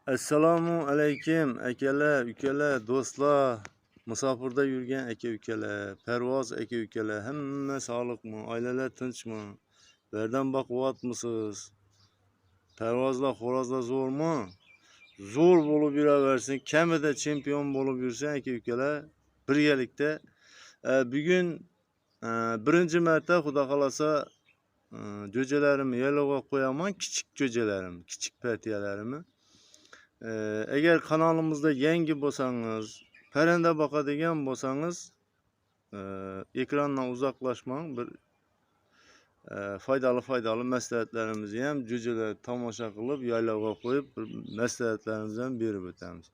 Assalomu alaykum akalar, ukalar, do'stlar, musofirda yurgan aka-ukalar, parvoz aka-ukalar, hamma sog'liqmi, oilalar tinchmi? Birdan boqyapmisiz? Parvozlar, xo'rozlar zo'rmi? Zo'r bo'lib yuraversin, kamida chempion bo'lib yursin aka-ukalar. Birgalikda bugun birinchi marta xudo xolasa jo'jalarimni yaylovga qo'yaman, kichik jo'jalarim, kichik partiyalarimni. Agar kanalimizda yangi bo'lsangiz, parranda boqadigan bo'lsangiz, ekrandan uzoqlashmang. Bir foydali maslahatlarimizni ham jo'jalar tomosha qilib, yaylovga qo'yib, maslahatlarimizni ham berib o'tamiz.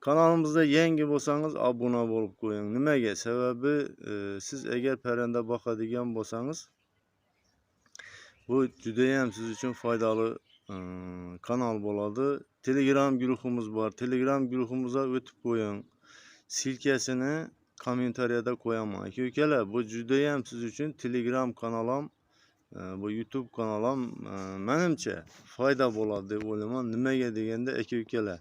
Kanalimizda yangi bo'lsangiz, obuna bo'lib qo'ying. Nimaga? Sababi siz agar parranda boqadigan bo'lsangiz, bu juda ham siz uchun foydali kanal bo'ladi. Telegram guruhimiz bor. Telegram guruhimizga o'tib qo'ying. Silkasini kommentariyada qo'yaman. Aka-ukalar, bu juda ham siz uchun Telegram kanalim, bu YouTube kanalim menimcha foyda bo'ladi deb o'ylayman. Nimaga deganda aka-ukalar,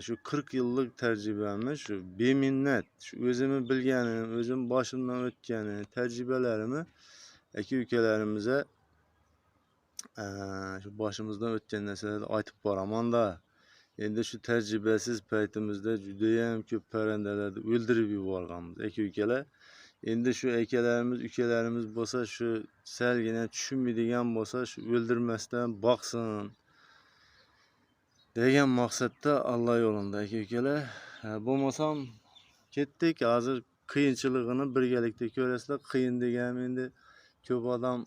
shu 40 yillik tajribamni, shu beminnat, shu o'zimni bilganim, o'zim boshimdan o'tgani, tajribalarimni aka-ukalarimizga shu boshimizdan o'tgan narsalarni aytib boraman-da. Endi shu tajribasiz paytimizda juda ham ko'p parrandalarni o'ldirib yuborganmiz aka-ukalar. Endi shu akalarimiz, ukalarimiz bo'lsa, shu salgina tushunmaydigan bo'lsa, shu o'ldirmasdan boqsin degan maqsadda Alloh yo'lida aka-ukalar. Bo'lmasam ketdik. Hozir qiyinchiligini birgalikda ko'rasizlar. Qiyin deganim endi ko'p odam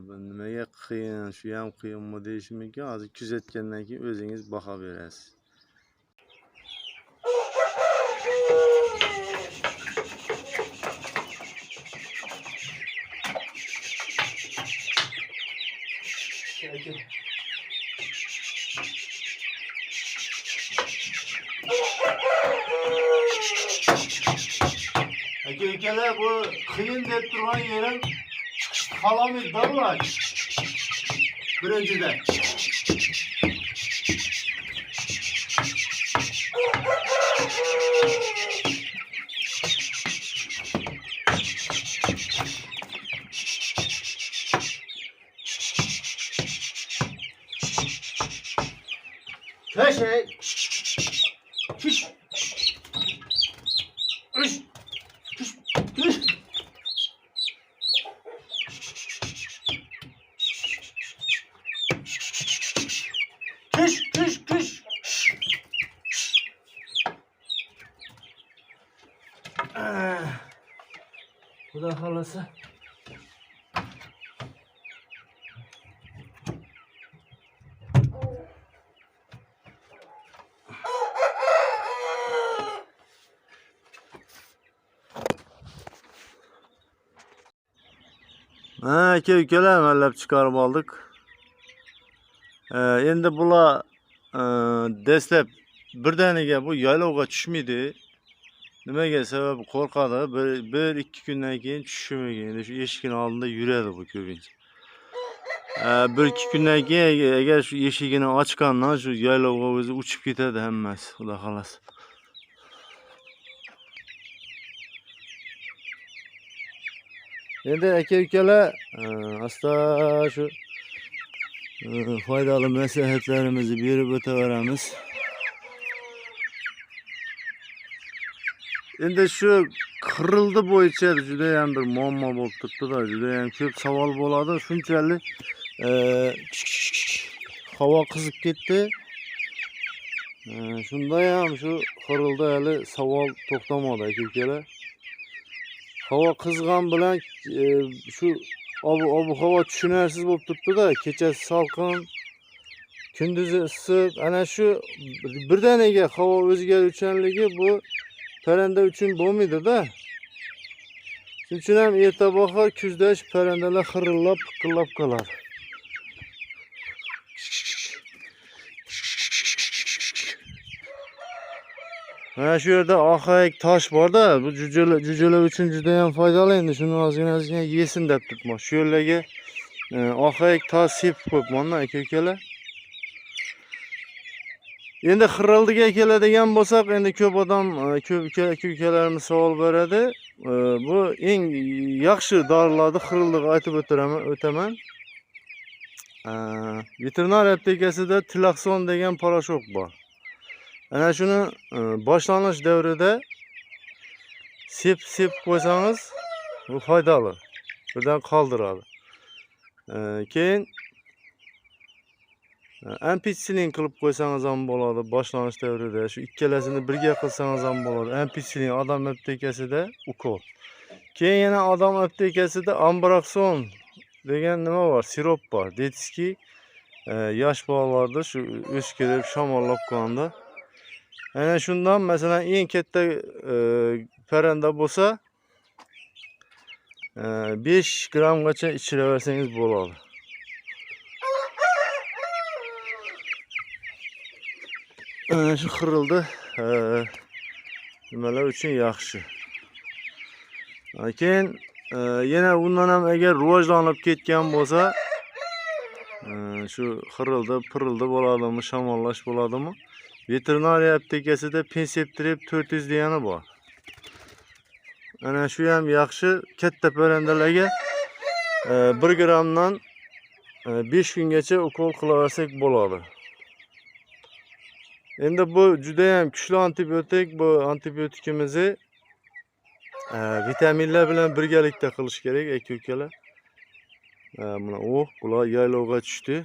bu nimaga qiyin, shu ham qiyinmi deyishi mumkin. Hozir kuzatgandan keyin o'zingiz baho berasiz. Aka-ukalar, bu qiyin deb turgan yerim Kalami davlat. Birinciden. Köşe. Kış. Kış. Kış. Kış. Kış. Xudo xolasa. Aka-ukalar, mallab chiqarib oldik. Endi bular dastlab birdaniga bu yaylovga tushmaydi. Nimaga? Sababi qo'rqadi. Bir ikki kundan keyin tushishi mumkin. Endi shu eshikning oldida yuradi bu ko'pincha. Bir ikki kundan keyin agar shu eshigini ochgandan shu yaylovga o'zi uchib ketadi hammasi, xudo xolasa. Endi aka-ukalar, asta shu foydali maslahatlarimizni berib o'taveramiz. Endi shu qirildi bo'yicha juda ham bir muammo bo'lib turibdi-da, juda ham ko'p savol bo'ladi. Shunchalik havo qizib ketdi. Shunda ham shu qirildi hali savol to'xtamadi aka-ukalar. Havo qizgan bilan shu ob-havo tushunarsiz bo'lib turibdi-da, kechasi salqin, kunduzi issiq. Ana shu birdaniga havo o'zgaruvchanligi bu parranda uchun bo'lmaydi-da. Shuning uchun ham erta bahor, kuzda parrandalar xirillab, piqillab qoladi. Mana shu yerda oqayak tosh bor-da, bu jo'jalar uchun juda ham foydali. Endi shuni ozgina yesin deb turibman. Shu yerlarga oqayak tosh sepib qo'yibman-da aka-ukalar. Endi xirrildiga keladigan bo'lsak, endi ko'p odam, ko'p ukalarimiz savol beradi. Bu eng yaxshi dorilarni xirrildiga aytib o'taman. Veterinar aptekasida Tilaxson degan poroshok bor. Ana shuni boshlanish davrida sep qo'ysangiz, bu foydali. Birdan qoldiradi. Keyin ampitsilin qilib qo'ysangiz ham bo'ladi boshlanish davrida. Shu ikkalasini birga qilsangiz ham bo'ladi. Ampitsilin odam aptekasida ukol. Keyin yana odam aptekasida Ambroxon degan nima bor? Sirop bor. Deytski, yosh bolalarda shu o'sib kelib shamollab qolganda. Ana shundan masalan eng katta parranda bo'lsa 5 grammgacha ichiraversangiz bo'ladi. Shu xirrildi nimalar uchun yaxshi. Keyin yana undan ham agar rivojlanib ketgan bo'lsa, shu xirrildi, pirildi bo'ladimi, shamollash bo'ladimi? Veterinariya aptekasida Penseptrip 400 degani bor. Ana shu ham yaxshi, katta parrandalarga 1 grammdan 5 kungacha ukol qilaversak bo'ladi. Endi bu juda ham kuchli antibiotik, bu antibiotikimizni vitaminlar bilan birgalikda qilish kerak, aka-ukalar. Mana bular yaylovga tushdi.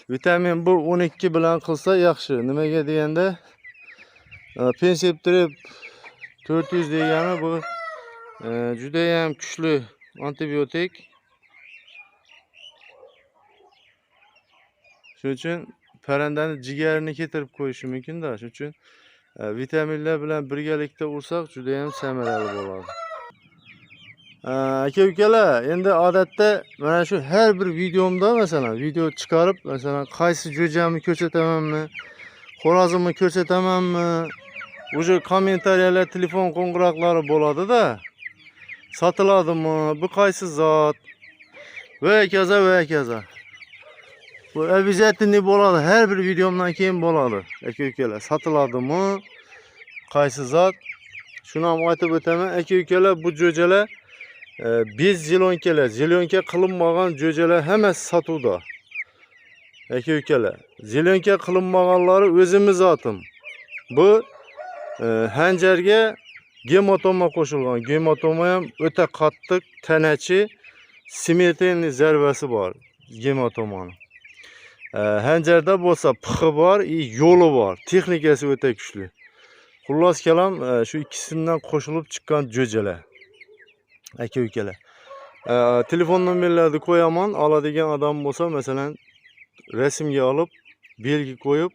Vitamin bu 12 bilan qilsa yaxshi. Nimaga deganda Penseptrip 400 degani bu juda ham kuchli antibiotik. Shuning uchun parrandani jigarini keltirib qo'yishi mumkin-da. Shuning uchun vitaminlar bilan birgalikda ursak juda ham samarali bo'ladi. Aka-ukalar, endi odatda mana shu har bir videomda masalan video chiqarib, masalan qaysi jo'jamni ko'rsatamanmi, xo'rozimni ko'rsatamanmi, o'sha kommentariyalar, telefon qo'ng'iroqlari bo'ladi-da. Sotiladimi, bu qaysi zot, va kaza. Bu обязательно bo'ladi, har bir videomdan keyin bo'ladi. Aka-ukalar, sotiladimi, qaysi zot? Shuni ham aytib o'taman. Aka-ukalar, bu jo'jalar bez zelonkalar, zelonka qilinmagan jo'jalar hammasi sotuvda. Aka-ukalar, zelonka qilinmaganlari o'zimiz zotim. Bu hanjarga gematoma qo'shilgan. Gematoma ham o'ta qattiq, tanachi, smertelniy zarbasi bor gematomaning. Hanjarda bo'lsa pixi bor, yo'li bor, texnikasi o'ta kuchli. Xullas kalam shu ikkisidan qo'shilib chiqqan jo'jalar. Aka-ukalar. Telefon nomerlarini qo'yaman, oladigan odam bo'lsa, masalan, rasmga olib, belgi qo'yib,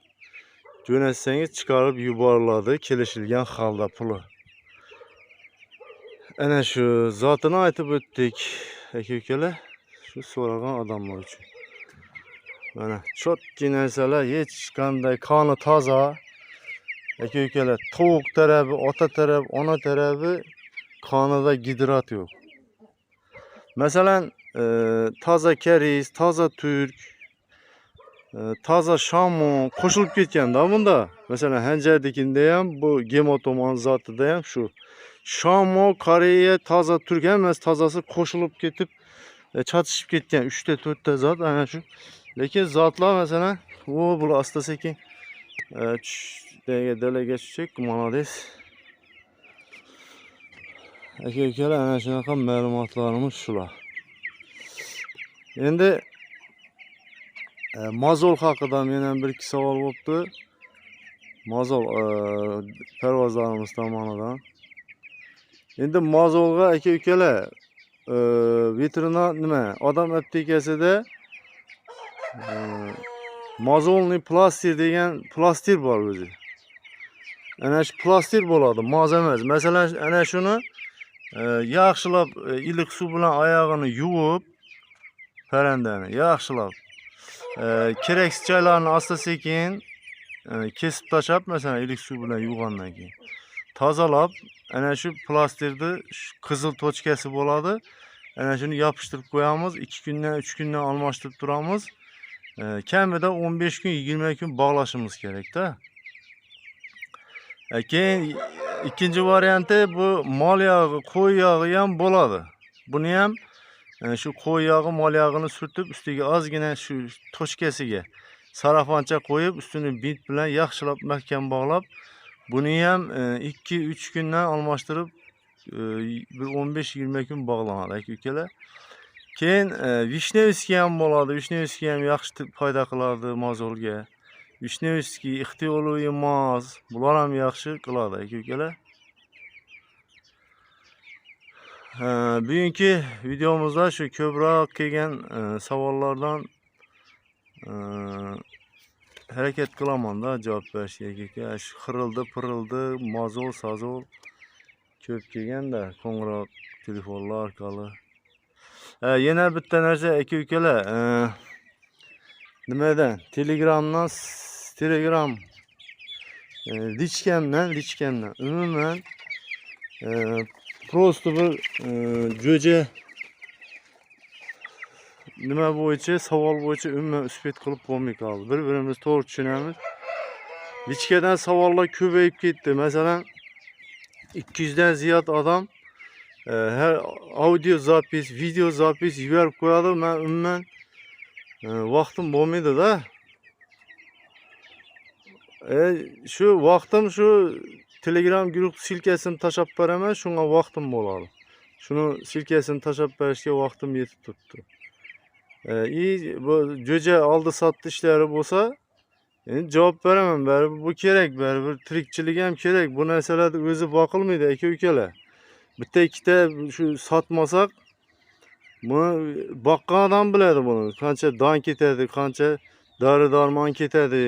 jo'natsangiz chiqarib yuboriladi, kelishilgan holda puli. Ana shu zotini aytib o'tdik, aka-ukalar, shu so'ragan odamlar uchun. Mana chotki narsalar, hech qanday qoni toza. Aka-ukalar, tovuq tarafi, ota taraf, ona tarafi qonida gidrat yo'q. Masalan, toza karis, toza turk, toza shamon qo'shilib ketganda bunda. Masalan, hanjardikinda ham bu gematoma zotida ham shu shamo, Koreya, toza turk hammasi tozasi qo'shilib ketib chatishib ketgan 3 ta 4 ta zot ana shu. Lekin zotlar masalan, bular asta-sekin dalaga tushsak, молодец. Aka-ukalar, ana shunaqa ma'lumotlarimiz shular. Endi mozol haqida mendan bir ikki savol bo'libdi. Mozol parvozlarimiz tomonidan. Endi mozolga aka-ukalar, veterinar nima, odam aptekasida mozolniy plastir degan plastir bor o'zi. Ana shu plastir bo'ladi, moz emas. Masalan, ana shuni yaxshilab iliq suv bilan oyog'ini yuvib, parrandani yaxshilab keraksiz joylarini asta-sekin kesib tashlab, masalan, iliq suv bilan yuvgandan keyin tozalab, ana shu plastirni qizil tochkasi bo'ladi. Ana shuni yopishtirib qo'yamiz, 2 kundan 3 kundan almashtirib turamiz. Kamida 15 kun, 20 kun bog'lashimiz kerak-da. Keyin ikkinchi varianti bu mol yog'i, qo'y yog'i ham bo'ladi. Buni ham shu qo'y yog'i, mol yog'ini surtib, ustiga ozgina shu tochkasiga sarafoncha qo'yib, ustini bint bilan yaxshilab mahkam bog'lab, buni ham 2-3 kundan almashtirib bir 15-20 kun bog'lanadi aka-ukalar. Keyin vishnevskiy ham bo'ladi. Vishnevskiy ham yaxshi foyda qiladi mozolga. Vishnevskiy, ixtiyolu emas, bular ham yaxshi qiladi aka-ukalar. Bugungi videomizda shu ko'proq kelgan savollardan harakat qilaman-da javob berishga aka-uka. Shu xirildi-pirildi, mozol, sazol ko'p kelganda qo'ng'iroq telefonlar orqali. Yana bitta narsa aka-ukalar, nimadan? Telegramdan lichkamdan umuman prosto bir jo'ja nima bo'yicha, savol bo'yicha umuman uspet qilib bo'lmay qoldi. Bir-birimizni to'g'ri tushunamiz. Lichkadan savollar ko'payib ketdi. Masalan, 200 dan ziyod odam her audio zapis, video zapis yuborib qo'yadi. Men umuman vaqtim bo'lmaydi-da. Shu vaqtim shu Telegram guruh silkasini tashlab beraman, shunga vaqtim bo'ladi. Shuni silkasini tashlab berishga vaqtim yetib turibdi. Bu jo'ja oldi sotdi ishlari bo'lsa, endi javob beraman. Baribir bu kerak, baribir tirikchilik ham kerak. Bu narsalarni o'zi boqilmaydi aka-ukalar. Bitta ikkita shu sotmasak, buni boqqan odam biladi buni. Qancha don ketadi, qancha dori-darmon ketadi.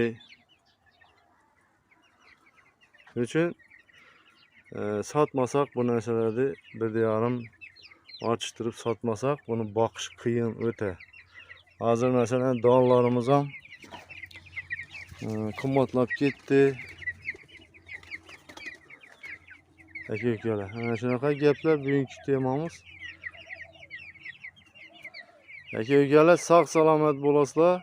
Shuning uchun sotmasak bu narsalarni 1,5 ochishtirib sotmasak, buni boqish qiyin o'ta. Hozir masalan donlarimiz ham qimmatlab ketdi. Aka-ukalar, ana shunaqa gaplar bugungi temamiz. Aka-ukalar, sog' salomat bo'lasizlar.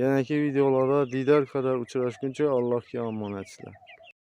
Yanagi videolarda diydor qadar uchrashguncha Allohga omonat sizlar.